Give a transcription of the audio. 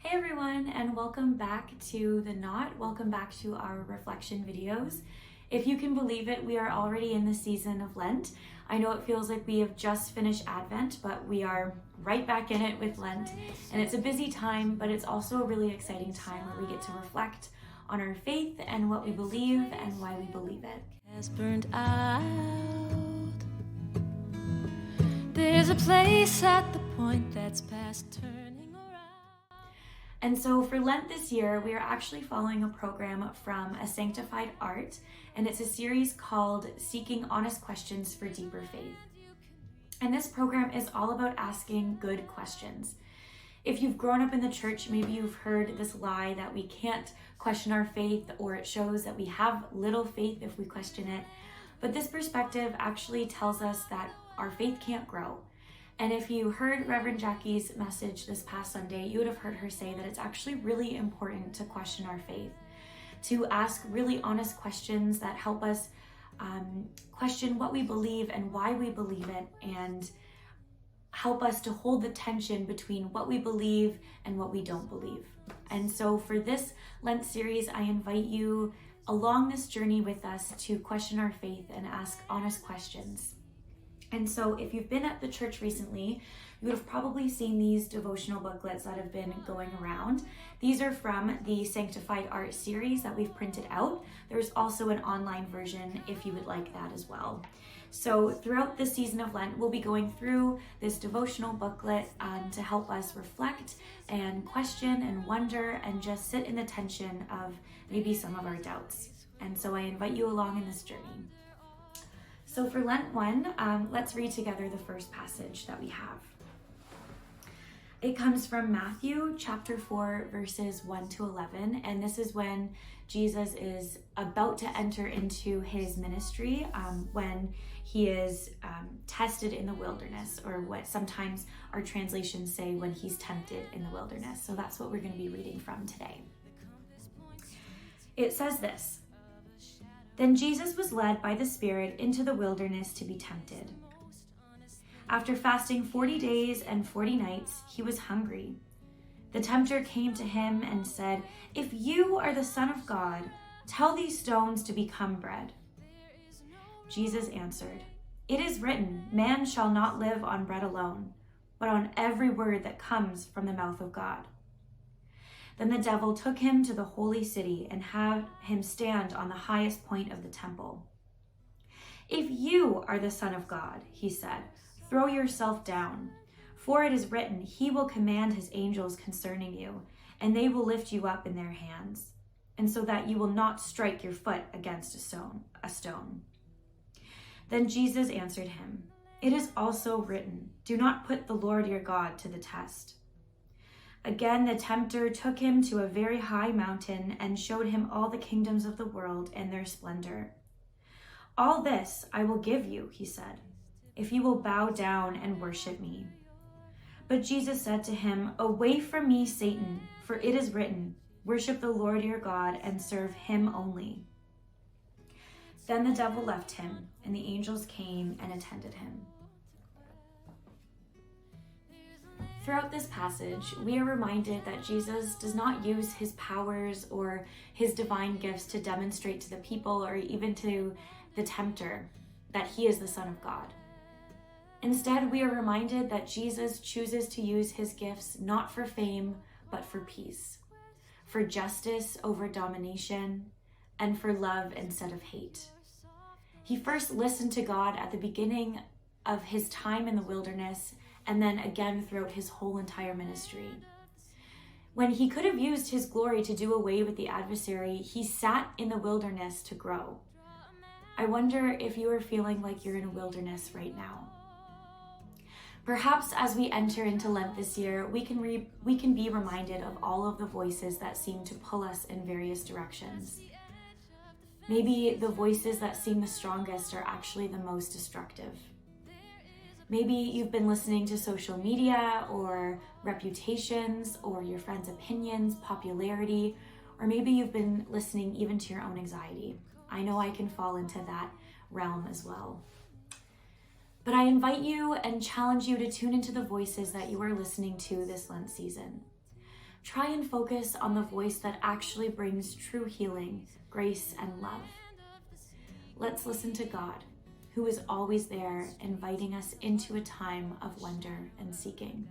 Hey everyone, and welcome back to The Knot. Welcome back to our reflection videos. If you can believe it, we are already in the season of Lent. I know it feels like we have just finished Advent, but we are right back in it with Lent. And it's a busy time, but it's also a really exciting time where we get to reflect on our faith and what we believe and why we believe it. Has burned out. There's a place at the point that's past turning around. And so for Lent this year, we are actually following a program from A Sanctified Art, and it's a series called Seeking Honest Questions for Deeper Faith. And this program is all about asking good questions. If you've grown up in the church, maybe you've heard this lie that we can't question our faith, or it shows that we have little faith if we question it. But this perspective actually tells us that our faith can't grow. And if you heard Reverend Jackie's message this past Sunday, you would have heard her say that it's actually really important to question our faith, to ask really honest questions that help us question what we believe and why we believe it, and help us to hold the tension between what we believe and what we don't believe. And so for this Lent series, I invite you along this journey with us to question our faith and ask honest questions. And so if you've been at the church recently, you would have probably seen these devotional booklets that have been going around. These are from the Sanctified Art series that we've printed out. There's also an online version if you would like that as well. So throughout the season of Lent, we'll be going through this devotional booklet to help us reflect and question and wonder and just sit in the tension of maybe some of our doubts. And so I invite you along in this journey. So for Lent 1, let's read together the first passage that we have. It comes from Matthew chapter 4, verses 1 to 11, and this is when Jesus is about to enter into his ministry, when he is tested in the wilderness, or what sometimes our translations say when he's tempted in the wilderness. So that's what we're going to be reading from today. It says this: Then Jesus was led by the Spirit into the wilderness to be tempted. After fasting 40 days and 40 nights, he was hungry. The tempter came to him and said, "If you are the Son of God, tell these stones to become bread." Jesus answered, "It is written, man shall not live on bread alone, but on every word that comes from the mouth of God." Then the devil took him to the holy city and had him stand on the highest point of the temple. "If you are the Son of God," he said, "throw yourself down, for it is written, he will command his angels concerning you, and they will lift you up in their hands, and so that you will not strike your foot against a stone." Then Jesus answered him, "It is also written, do not put the Lord your God to the test." Again, the tempter took him to a very high mountain and showed him all the kingdoms of the world and their splendor. "All this I will give you," he said, "if you will bow down and worship me." But Jesus said to him, "Away from me, Satan, for it is written, worship the Lord your God and serve him only." Then the devil left him, and the angels came and attended him. Throughout this passage, we are reminded that Jesus does not use his powers or his divine gifts to demonstrate to the people or even to the tempter that he is the Son of God. Instead, we are reminded that Jesus chooses to use his gifts not for fame, but for peace, for justice over domination, and for love instead of hate. He first listened to God at the beginning of his time in the wilderness, and then again throughout his whole entire ministry. When he could have used his glory to do away with the adversary, he sat in the wilderness to grow. I wonder if you are feeling like you're in a wilderness right now. Perhaps as we enter into Lent this year, we can be reminded of all of the voices that seem to pull us in various directions. Maybe the voices that seem the strongest are actually the most destructive. Maybe you've been listening to social media or reputations or your friends' opinions, popularity, or maybe you've been listening even to your own anxiety. I know I can fall into that realm as well. But I invite you and challenge you to tune into the voices that you are listening to this Lent season. Try and focus on the voice that actually brings true healing, grace, and love. Let's listen to God, who is always there, inviting us into a time of wonder and seeking.